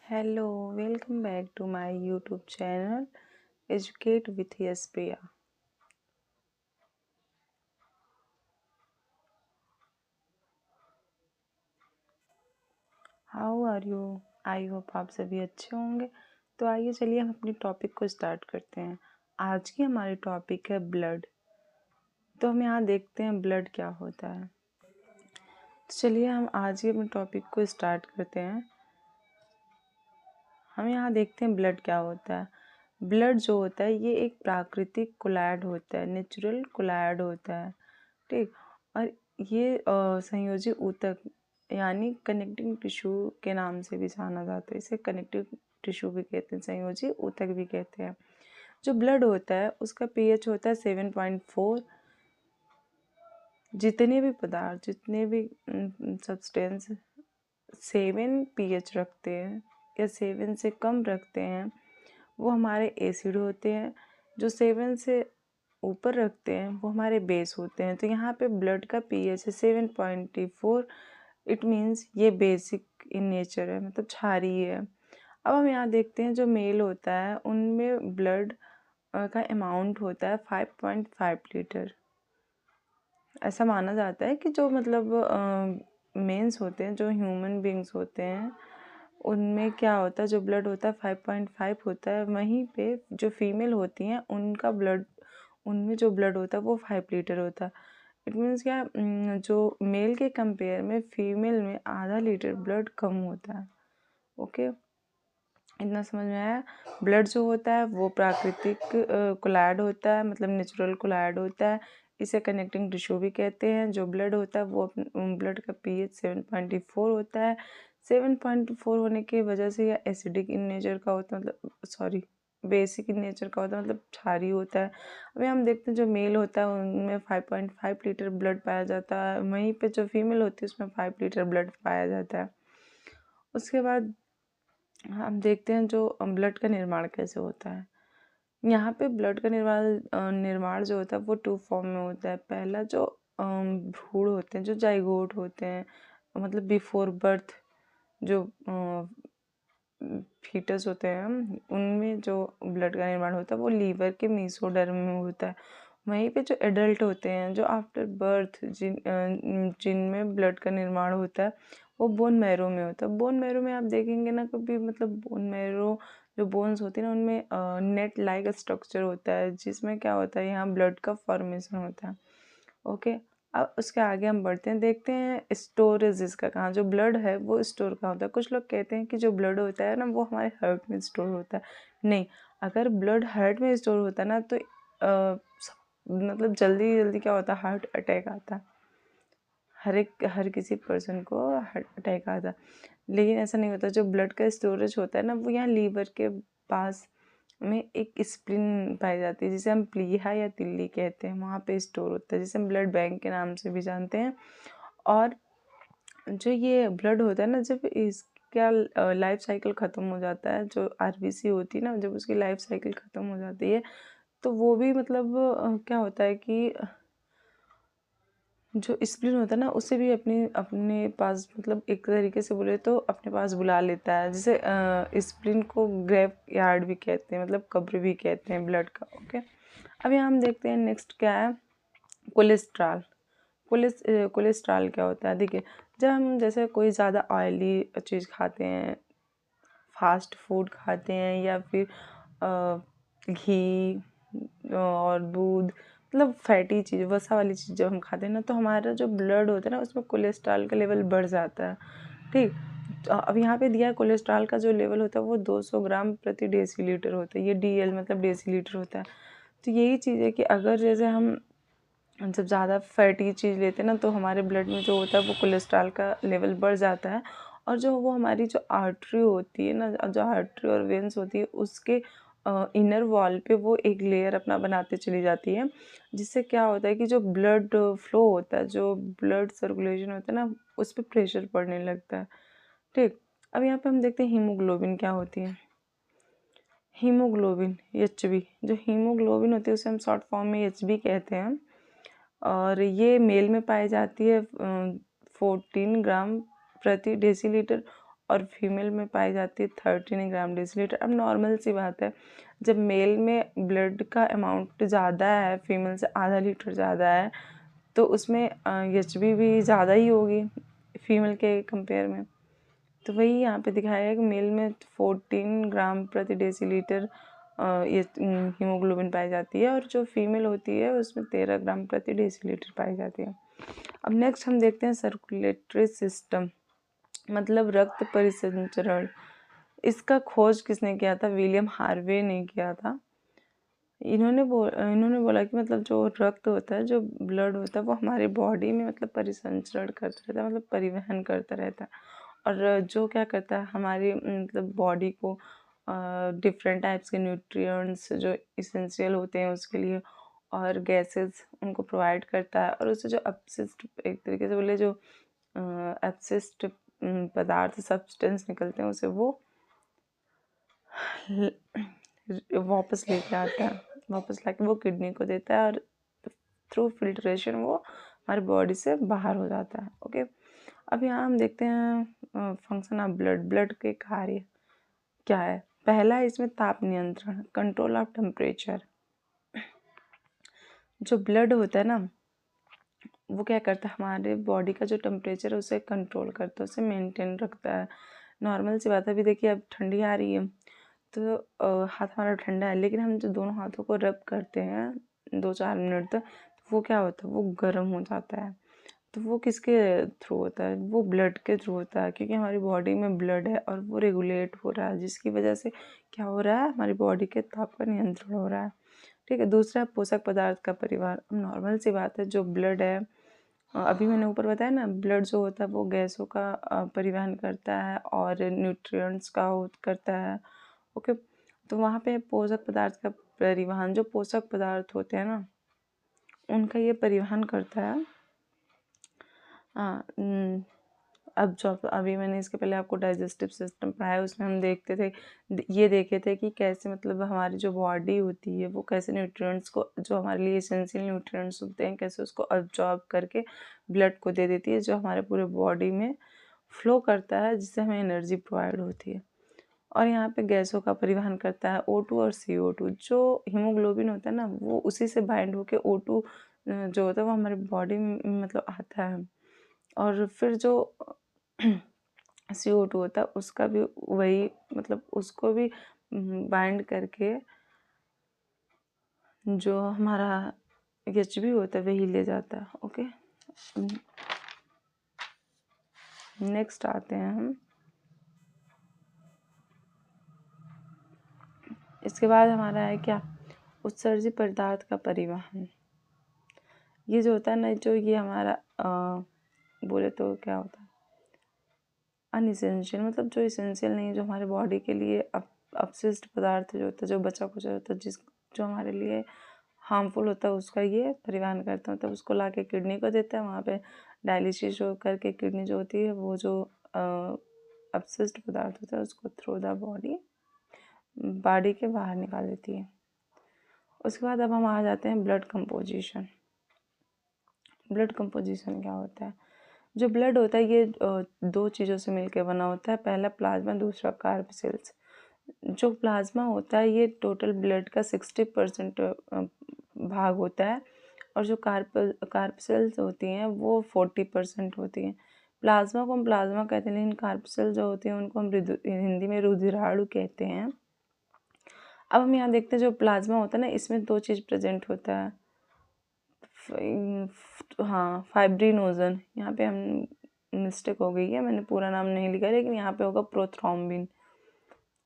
Hello, welcome back to my YouTube channel Educate with Yaspriya. How are you? I hope आप सभी अच्छे होंगे। तो आइए चलिए हम अपनी टॉपिक को स्टार्ट करते हैं। आज की हमारी टॉपिक है ब्लड। तो हम यहाँ देखते हैं ब्लड क्या होता है। तो चलिए हम आज की अपनी टॉपिक को स्टार्ट करते हैं। हम यहाँ देखते हैं ब्लड क्या होता है। ब्लड जो होता है ये एक प्राकृतिक कोलैड होता है, नेचुरल कोलैड होता है, ठीक। और ये संयोजी ऊतक यानी कनेक्टिंग टिश्यू के नाम से भी जाना जाता है। इसे कनेक्टिव टिश्यू भी कहते हैं, संयोजी ऊतक भी कहते हैं। जो ब्लड होता है उसका पीएच होता है 7.4। जितने भी पदार्थ, जितने भी सब्सटेंस 7 पीएच रखते हैं या 7 से कम रखते हैं वो हमारे एसिड होते हैं। जो 7 से ऊपर रखते हैं वो हमारे बेस होते हैं। तो यहाँ पे ब्लड का पीएच है 7.4। इट मीन्स ये बेसिक इन नेचर है, मतलब क्षारीय है। अब हम यहाँ देखते हैं जो मेल होता है उनमें ब्लड का अमाउंट होता है 5.5 लीटर। ऐसा माना जाता है कि जो मतलब मेंस होते हैं, जो ह्यूमन बींग्स होते हैं, उनमें क्या होता है, जो ब्लड होता है 5.5 होता है। वहीं पे जो फीमेल होती हैं उनका ब्लड, उनमें जो ब्लड होता है वो 5 लीटर होता है। इट मीन्स क्या, जो मेल के कंपेयर में फीमेल में आधा लीटर ब्लड कम होता है। ओके, इतना समझ में आया। ब्लड जो होता है वो प्राकृतिक कोलैड होता है, मतलब नेचुरल कोलैड होता है। इसे कनेक्टिंग टिश्यू भी कहते हैं। जो ब्लड होता है वो ब्लड का पीएच 7.4 होता है। 7.4 होने की वजह से यह एसिडिक इन नेचर का होता है, मतलब सॉरी बेसिक इन नेचर का होता है, मतलब क्षारीय होता है। अभी हम देखते हैं जो मेल होता है उनमें 5.5 लीटर ब्लड पाया जाता है, वहीं पे जो फीमेल होती है उसमें 5 लीटर ब्लड पाया जाता है। उसके बाद हम देखते हैं जो ब्लड का निर्माण कैसे होता है। यहाँ पे ब्लड का निर्माण जो होता है वो 2 फॉर्म में होता है। पहला जो भ्रूण होते हैं, जो जाइगोट होते हैं, मतलब बिफोर बर्थ जो फीटस होते हैं, उनमें जो ब्लड का निर्माण होता है वो लीवर के मेसोडर्म में होता है। वहीं पे जो एडल्ट होते हैं, जो आफ्टर बर्थ जिनमें ब्लड का निर्माण होता है वो बोन मैरो में होता है। बोन मैरो में आप देखेंगे ना कभी, मतलब बोन मैरो जो बोन्स होती है ना उनमें नेट लाइक स्ट्रक्चर होता है, जिसमें क्या होता है, यहाँ ब्लड का फॉर्मेशन होता है। ओके, अब उसके आगे हम बढ़ते हैं, देखते हैं स्टोरेज इसका कहाँ, जो ब्लड है वो स्टोर कहाँ होता है। कुछ लोग कहते हैं कि जो ब्लड होता है ना वो हमारे हार्ट में स्टोर होता है। नहीं, अगर ब्लड हार्ट में स्टोर होता है ना तो मतलब जल्दी जल्दी क्या होता है, हार्ट अटैक आता है। हर किसी पर्सन को हार्ट अटैक आता है, लेकिन ऐसा नहीं होता। जो ब्लड का स्टोरेज होता है ना वो यहाँ लीवर के पास में एक स्प्लिन पाई जाती है, जिसे हम प्लीहा या तिल्ली कहते हैं, वहाँ पे स्टोर होता है, जिसे हम ब्लड बैंक के नाम से भी जानते हैं। और जो ये ब्लड होता है ना, जब इसका लाइफ साइकिल ख़त्म हो जाता है, जो आरबीसी होती है ना, जब उसकी लाइफ साइकिल ख़त्म हो जाती है तो वो भी मतलब क्या होता है कि जो स्प्लिन होता है ना उसे भी अपने पास, मतलब एक तरीके से बोले तो अपने पास बुला लेता है, जिसे स्प्लिन को ग्रेव यार्ड भी कहते हैं, मतलब कब्र भी कहते हैं ब्लड का। ओके, अब यहाँ हम देखते हैं नेक्स्ट क्या है, कोलेस्ट्रॉल। कोलेस्ट्रॉल क्या होता है, देखिए जब हम जैसे कोई ज़्यादा ऑयली चीज़ खाते हैं, फास्ट फूड खाते हैं, या फिर घी और दूध, मतलब फैटी चीज़, वसा वाली चीज़ जब हम खाते हैं ना तो हमारा जो ब्लड होता है ना उसमें कोलेस्ट्रॉल का लेवल बढ़ जाता है, ठीक। तो अब यहाँ पे दिया है कोलेस्ट्रॉल का जो लेवल होता है वो 200 ग्राम प्रति डेसीलीटर होता है। ये डीएल मतलब डेसीलीटर होता है। तो यही चीज़ है कि अगर जैसे हम जब ज़्यादा फैटी चीज़ लेते हैं ना तो हमारे ब्लड में जो होता है वो कोलेस्ट्रॉल का लेवल बढ़ जाता है। और जो वो हमारी जो आर्टरी होती है ना, जो आर्टरी और वेन्स होती है उसके इनर वॉल पे वो एक लेयर अपना बनाते चली जाती है, जिससे क्या होता है कि जो ब्लड फ्लो होता है, जो ब्लड सर्कुलेशन होता है ना, उस पर प्रेशर पड़ने लगता है, ठीक। अब यहाँ पे हम देखते हैं हीमोग्लोबिन क्या होती है। हीमोग्लोबिन एचबी, जो हीमोग्लोबिन होती है उसे हम शॉर्ट फॉर्म में एचबी कहते हैं, और ये मेल में पाई जाती है 14 ग्राम प्रति डेसीलीटर, और फीमेल में पाई जाती है 13 ग्राम डेसीलीटर। अब नॉर्मल सी बात है, जब मेल में ब्लड का अमाउंट ज़्यादा है, फीमेल से आधा लीटर ज़्यादा है, तो उसमें एचबी भी ज़्यादा ही होगी फीमेल के कंपेयर में। तो वही यहाँ पे दिखाया है कि मेल में 14 ग्राम प्रति डेसीलीटर ये हीमोग्लोबिन पाई जाती है, और जो फीमेल होती है उसमें 13 ग्राम प्रति डेसीलीटर पाई जाती है। अब नेक्स्ट हम देखते हैं सर्कुलेटरी सिस्टम, मतलब रक्त परिसंचरण। इसका खोज किसने किया था? विलियम हार्वे ने किया था। इन्होंने बोला कि मतलब जो रक्त होता है, जो ब्लड होता है, वो हमारी बॉडी में मतलब परिसंचरण करता रहता है, मतलब परिवहन करता रहता है, और जो क्या करता है हमारी मतलब बॉडी को डिफरेंट टाइप्स के न्यूट्रिएंट्स जो इसेंशियल होते हैं उसके लिए, और गैसेस उनको प्रोवाइड करता है, और उससे जो अपशिष्ट, एक तरीके से बोले जो अपशिष्ट पदार्थ सब्सटेंस निकलते हैं उसे वो वापस लेके आता है, वापस लाके वो किडनी को देता है, और थ्रू फिल्ट्रेशन वो हमारी बॉडी से बाहर हो जाता है। ओके, अब यहाँ हम देखते हैं फंक्शन ऑफ ब्लड। ब्लड के कार्य क्या है? पहला है इसमें ताप नियंत्रण, कंट्रोल ऑफ टेम्परेचर। जो ब्लड होता है ना, वो क्या करता है, हमारे बॉडी का जो टेम्परेचर है उसे कंट्रोल करता है, उसे मेंटेन रखता है। नॉर्मल सी बात है, अभी देखिए अब ठंडी आ रही है तो हाथ हमारा ठंडा है, लेकिन हम जो दोनों हाथों को रब करते हैं 2-4 मिनट तक, तो वो क्या होता है, वो गर्म हो जाता है। तो वो किसके थ्रू होता है? वो ब्लड के थ्रू होता है, क्योंकि हमारी बॉडी में ब्लड है और वो रेगुलेट हो रहा है, जिसकी वजह से क्या हो रहा है, हमारी बॉडी के ताप का नियंत्रण हो रहा है। ठीक है, दूसरा पोषक पदार्थ का परिवार। अब नॉर्मल सी बात है, जो ब्लड है, अभी मैंने ऊपर बताया ना, ब्लड जो होता है वो गैसों का परिवहन करता है और न्यूट्रिएंट्स का करता है। ओके, तो वहाँ पे पोषक पदार्थ का परिवहन, जो पोषक पदार्थ होते हैं ना, उनका ये परिवहन करता है। हाँ, अब जो अभी मैंने इसके पहले आपको डाइजेस्टिव सिस्टम पढ़ाया, उसमें हम ये देखे थे कि कैसे मतलब हमारी जो बॉडी होती है वो कैसे न्यूट्रिएंट्स को, जो हमारे लिए एसेंशियल न्यूट्रिएंट्स होते हैं, कैसे उसको अब्जॉर्ब करके ब्लड को दे देती है, जो हमारे पूरे बॉडी में फ्लो करता है, जिससे हमें एनर्जी प्रोवाइड होती है। और यहाँ पे गैसों का परिवहन करता है O2 और CO2। जो हीमोग्लोबिन होता है ना, वो उसी से बाइंड होके O2 जो होता है वो हमारी बॉडी में मतलब आता है, और फिर जो CO2 होता है उसका भी वही, मतलब उसको भी बाइंड करके जो हमारा HB होता है वही ले जाता है। ओके, नेक्स्ट आते हैं हम, इसके बाद हमारा है क्या, उत्सर्जित पदार्थ का परिवहन। ये जो होता है ना, जो ये हमारा बोले तो क्या होता है, अनइसेंशियल, मतलब जो इसेंशियल नहीं है, जो हमारे बॉडी के लिए अपशिष्ट पदार्थ जो होता है, जो बचा कुचा होता है, जो हमारे लिए हार्मफुल होता है, उसका ये परिवहन करता है, मतलब उसको ला के किडनी को देता है, वहाँ पे डायलिसिस हो करके किडनी जो होती है वो जो अपशिष्ट पदार्थ होता है उसको थ्रू द बॉडी के बाहर निकाल देती है। उसके बाद अब हम आ जाते हैं ब्लड कंपोजिशन। ब्लड कंपोजिशन क्या होता है? जो ब्लड होता है ये दो चीज़ों से मिलकर बना होता है, पहला प्लाज्मा, दूसरा कार्ब सेल्स। जो प्लाज्मा होता है ये टोटल ब्लड का 60% भाग होता है, और जो कार्ब सेल्स होती हैं वो 40% होती हैं। प्लाज्मा को हम प्लाज्मा कहते हैं, लेकिन कार्ब सेल जो होती हैं उनको हम हिंदी में रुधिराणु कहते हैं। अब हम यहाँ देखते हैं जो प्लाज्मा होता है ना, इसमें दो चीज़ प्रेजेंट होता है। हाँ, फाइब्रिनोजन, यहाँ पे हम मिस्टेक हो गई है, मैंने पूरा नाम नहीं लिखा, लेकिन यहाँ पे होगा प्रोथ्रोम्बिन।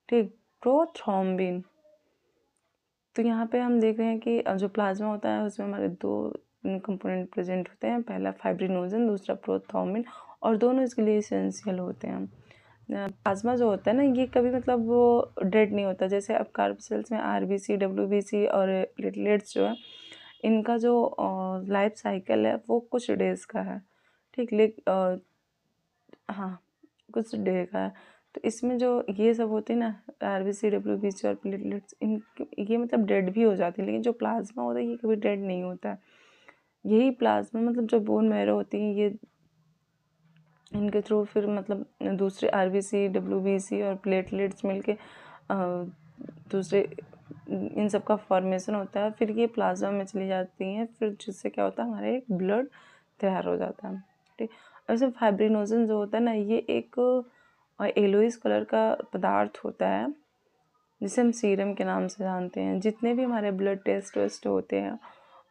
ठीक, प्रोथ्रोम्बिन। तो यहाँ पे हम देख रहे हैं कि जो प्लाज्मा होता है उसमें हमारे दो कंपोनेंट प्रेजेंट होते हैं, पहला फाइब्रिनोजन, दूसरा प्रोथ्रोम्बिन, और दोनों इसके लिए इसेंशियल होते हैं। प्लाज्मा जो होता है ना, ये कभी मतलब वो डेड नहीं होता। जैसे अब कार्ब सेल्स में RBC, WBC और प्लेटलेट्स जो है, इनका जो लाइफ साइकिल है वो कुछ डेज का है। ठीक, हाँ, कुछ डे का है। तो इसमें जो ये सब होते हैं ना, RBC, WBC और प्लेटलेट्स, ये मतलब डेड भी हो जाते हैं, लेकिन जो प्लाज्मा होता है ये कभी डेड नहीं होता है। यही प्लाज्मा मतलब जो बोन मैरो होती है, ये इनके थ्रू फिर मतलब दूसरे आरबीसी, डब्ल्यूबीसी और प्लेटलेट्स मिलके दूसरे इन सब का फॉर्मेशन होता है। फिर ये प्लाज्मा में चली जाती हैं, फिर जिससे क्या होता है हमारे एक ब्लड तैयार हो जाता है। ठीक, वैसे फाइब्रिनोजन जो होता है ना, ये एक येलोइश कलर का पदार्थ होता है जिसे हम सीरम के नाम से जानते हैं। जितने भी हमारे ब्लड टेस्ट वेस्ट होते हैं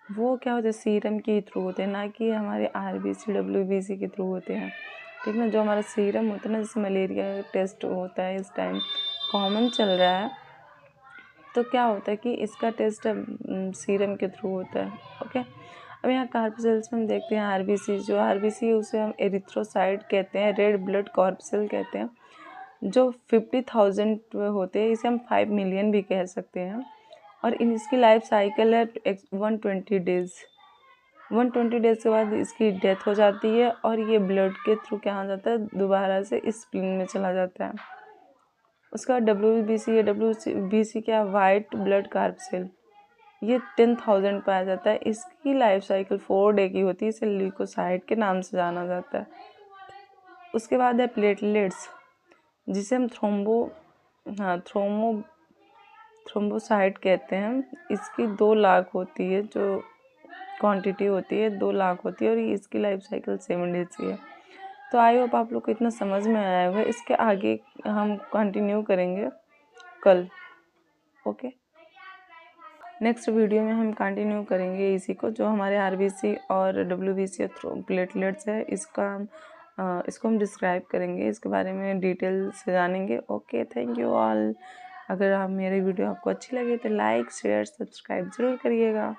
वो क्या होता है, सीरम के थ्रू होते हैं, ना कि हमारे आरबीसी डब्ल्यूबीसी के थ्रू होते हैं। ठीक ना, जो हमारा सीरम होता है ना, जैसे मलेरिया टेस्ट होता है इस टाइम कॉमन चल रहा है, तो क्या होता है कि इसका टेस्ट सीरम के थ्रू होता है। ओके, अब यहाँ कार्पसेल्स में हम देखते हैं आरबीसी, जो आरबीसी उसे हम एरिथ्रोसाइट कहते हैं, रेड ब्लड कॉर्पसेल कहते हैं, जो 50,000 होते हैं। इसे हम 5 मिलियन भी कह सकते हैं। और इसकी लाइफ साइकिल है 120 डेज़। 120 डेज़ के बाद इसकी डेथ हो जाती है और ये ब्लड के थ्रू क्या हो जाता है, दोबारा से स्प्लीन में चला जाता है। उसका डब्ल्यूबीसी या डब्ल्यूबीसी क्या, वाइट ब्लड कार्पसेल, ये 10,000 पाया जाता है। इसकी लाइफ साइकिल 4 डे की होती है, इसे ल्यूकोसाइट के नाम से जाना जाता है। उसके बाद है प्लेटलेट्स, जिसे हम थ्रोम्बोसाइट कहते हैं। इसकी 2 लाख होती है, जो क्वांटिटी होती है 2 लाख होती है, और इसकी लाइफ साइकिल 7 डेज की है। तो आई होप आप लोग को इतना समझ में आया होगा। इसके आगे हम कंटिन्यू करेंगे कल। ओके, नेक्स्ट वीडियो में हम कंटिन्यू करेंगे इसी को, जो हमारे आरबीसी और डब्ल्यूबीसी और प्लेटलेट्स है, इसको हम डिस्क्राइब करेंगे, इसके बारे में डिटेल से जानेंगे। Okay, thank you all. अगर आप मेरी वीडियो आपको अच्छी लगे तो लाइक शेयर सब्सक्राइब ज़रूर करिएगा।